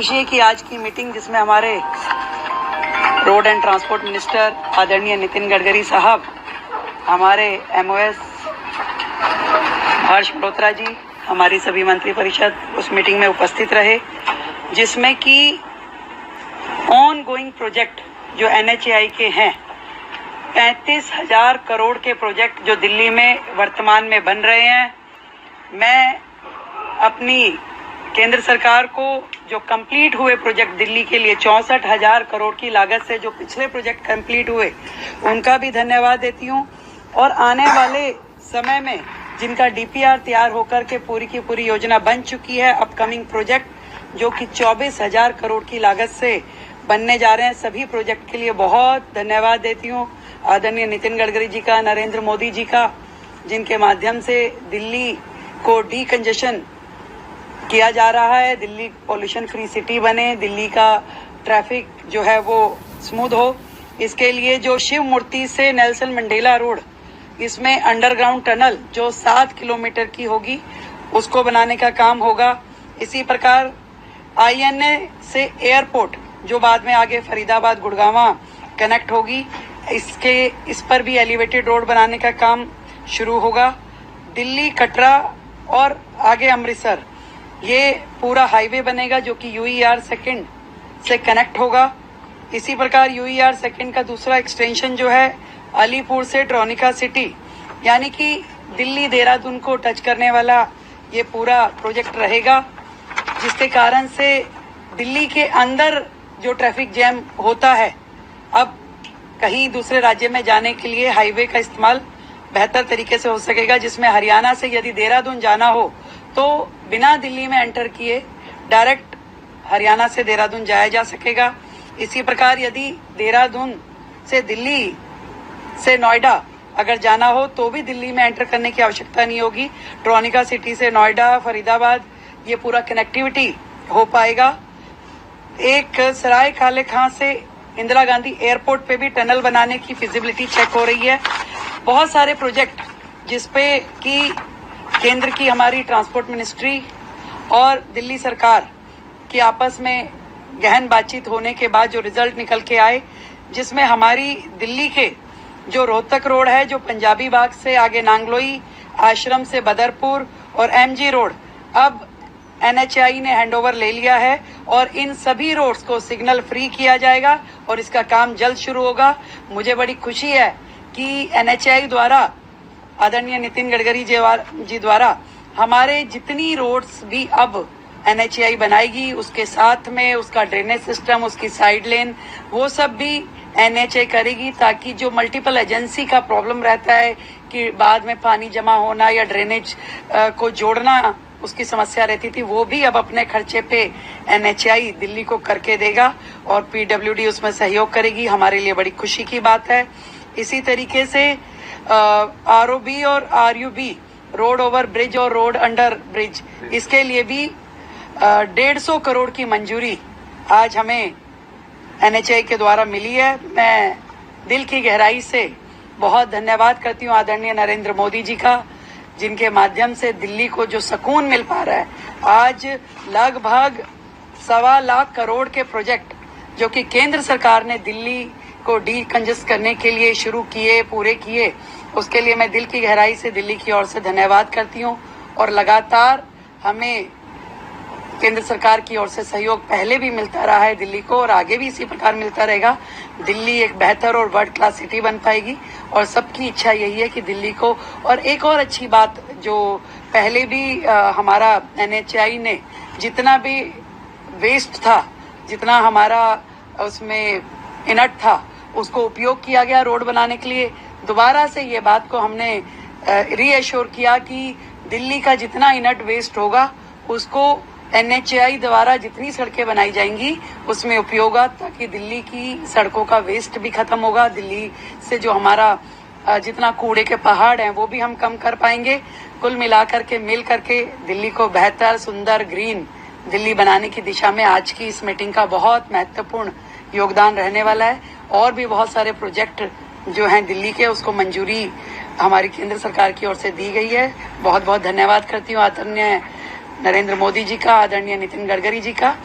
खुशी है कि आज की मीटिंग जिसमें हमारे रोड एंड ट्रांसपोर्ट मिनिस्टर आदरणीय नितिन गडकरी साहब, हमारे एमओएस हर्ष मल्होत्रा जी, हमारी सभी मंत्री परिषद उस मीटिंग में उपस्थित रहे, जिसमें कि ऑन गोइंग प्रोजेक्ट जो एनएचएआई के हैं 35,000 करोड़ के प्रोजेक्ट जो दिल्ली में वर्तमान में बन रहे हैं। मैं अपनी केंद्र सरकार को जो कंप्लीट हुए प्रोजेक्ट दिल्ली के लिए 64,000 करोड़ की लागत से जो पिछले प्रोजेक्ट कंप्लीट हुए उनका भी धन्यवाद देती हूँ, और आने वाले समय में जिनका डीपीआर तैयार होकर के पूरी की पूरी योजना बन चुकी है, अपकमिंग प्रोजेक्ट जो कि 24,000 करोड़ की लागत से बनने जा रहे हैं, सभी प्रोजेक्ट के लिए बहुत धन्यवाद देती हूँ आदरणीय नितिन गडकरी जी का, नरेंद्र मोदी जी का, जिनके माध्यम से दिल्ली को डीकंजेशन किया जा रहा है, दिल्ली पॉल्यूशन फ्री सिटी बने, दिल्ली का ट्रैफिक जो है वो स्मूथ हो। इसके लिए जो शिव मूर्ति से नेल्सन मंडेला रोड, इसमें अंडरग्राउंड टनल जो 7 किलोमीटर की होगी उसको बनाने का काम होगा। इसी प्रकार आईएनए से एयरपोर्ट जो बाद में आगे फरीदाबाद गुड़गांव कनेक्ट होगी, इस पर भी एलिवेटेड रोड बनाने का काम शुरू होगा। दिल्ली कटरा और आगे अमृतसर ये पूरा हाईवे बनेगा जो कि यूईआर सेकंड से कनेक्ट होगा। इसी प्रकार यूईआर सेकंड का दूसरा एक्सटेंशन जो है अलीपुर से ट्रोनिका सिटी, यानी कि दिल्ली देहरादून को टच करने वाला ये पूरा प्रोजेक्ट रहेगा, जिसके कारण से दिल्ली के अंदर जो ट्रैफिक जैम होता है, अब कहीं दूसरे राज्य में जाने के लिए हाईवे का इस्तेमाल बेहतर तरीके से हो सकेगा, जिसमें हरियाणा से यदि देहरादून जाना हो तो बिना दिल्ली में एंटर किए डायरेक्ट हरियाणा से देहरादून जाया जा सकेगा। इसी प्रकार यदि देहरादून से दिल्ली से नोएडा अगर जाना हो तो भी दिल्ली में एंटर करने की आवश्यकता नहीं होगी। ट्रोनिका सिटी से नोएडा, फरीदाबाद ये पूरा कनेक्टिविटी हो पाएगा। एक सराय काले खां से इंदिरा गांधी एयरपोर्ट पे भी टनल बनाने की फिजिबिलिटी चेक हो रही है। बहुत सारे प्रोजेक्ट जिसपे कि केंद्र की हमारी ट्रांसपोर्ट मिनिस्ट्री और दिल्ली सरकार की आपस में गहन बातचीत होने के बाद जो रिजल्ट निकल के आए, जिसमें हमारी दिल्ली के जो रोहतक रोड है, जो पंजाबी बाग से आगे नांगलोई, आश्रम से बदरपुर और एमजी रोड, अब एनएचएआई ने हैंडओवर ले लिया है और इन सभी रोड्स को सिग्नल फ्री किया जाएगा और इसका काम जल्द शुरू होगा। मुझे बड़ी खुशी है कि एनएचएआई द्वारा, आदरणीय नितिन गडकरी जी द्वारा हमारे जितनी रोड्स भी अब एनएचएआई बनाएगी, उसके साथ में उसका ड्रेनेज सिस्टम, उसकी साइड लेन, वो सब भी एनएचएआई करेगी, ताकि जो मल्टीपल एजेंसी का प्रॉब्लम रहता है कि बाद में पानी जमा होना या ड्रेनेज को जोड़ना उसकी समस्या रहती थी, वो भी अब अपने खर्चे पे एनएचएआई दिल्ली को करके देगा और पीडब्ल्यूडी उसमें सहयोग करेगी। हमारे लिए बड़ी खुशी की बात है। इसी तरीके से आरओबी और आरयूबी, रोड ओवर ब्रिज और रोड अंडर ब्रिज, इसके लिए भी 150 करोड़ की मंजूरी आज हमें एनएचएआई के द्वारा मिली है। मैं दिल की गहराई से बहुत धन्यवाद करती हूँ आदरणीय नरेंद्र मोदी जी का, जिनके माध्यम से दिल्ली को जो सुकून मिल पा रहा है। आज लगभग 1.25 लाख करोड़ के प्रोजेक्ट जो कि केंद्र सरकार ने दिल्ली को डीकंजेस्ट करने के लिए शुरू किए, पूरे किए, उसके लिए मैं दिल की गहराई से दिल्ली की ओर से धन्यवाद करती हूँ। और लगातार हमें केंद्र सरकार की ओर से सहयोग पहले भी मिलता रहा है दिल्ली को, और आगे भी इसी प्रकार मिलता रहेगा। दिल्ली एक बेहतर और वर्ल्ड क्लास सिटी बन पाएगी और सबकी इच्छा यही है कि दिल्ली को, और एक और अच्छी बात जो पहले भी हमारा एनएचएआई ने जितना भी वेस्ट था, जितना हमारा उसमें इनट था, उसको उपयोग किया गया रोड बनाने के लिए। दोबारा से ये बात को हमने रीएश्योर किया कि दिल्ली का जितना इनट वेस्ट होगा उसको एनएचएआई द्वारा जितनी सड़कें बनाई जाएंगी उसमें उपयोग होगा, ताकि दिल्ली की सड़कों का वेस्ट भी खत्म होगा। दिल्ली से जो हमारा जितना कूड़े के पहाड़ हैं वो भी हम कम कर पाएंगे। कुल मिलाकर के मिल करके दिल्ली को बेहतर, सुंदर, ग्रीन दिल्ली बनाने की दिशा में आज की इस मीटिंग का बहुत महत्वपूर्ण योगदान रहने वाला है। और भी बहुत सारे प्रोजेक्ट जो हैं दिल्ली के, उसको मंजूरी हमारी केंद्र सरकार की ओर से दी गई है। बहुत बहुत धन्यवाद करती हूँ आदरणीय नरेंद्र मोदी जी का, आदरणीय नितिन गडकरी जी का।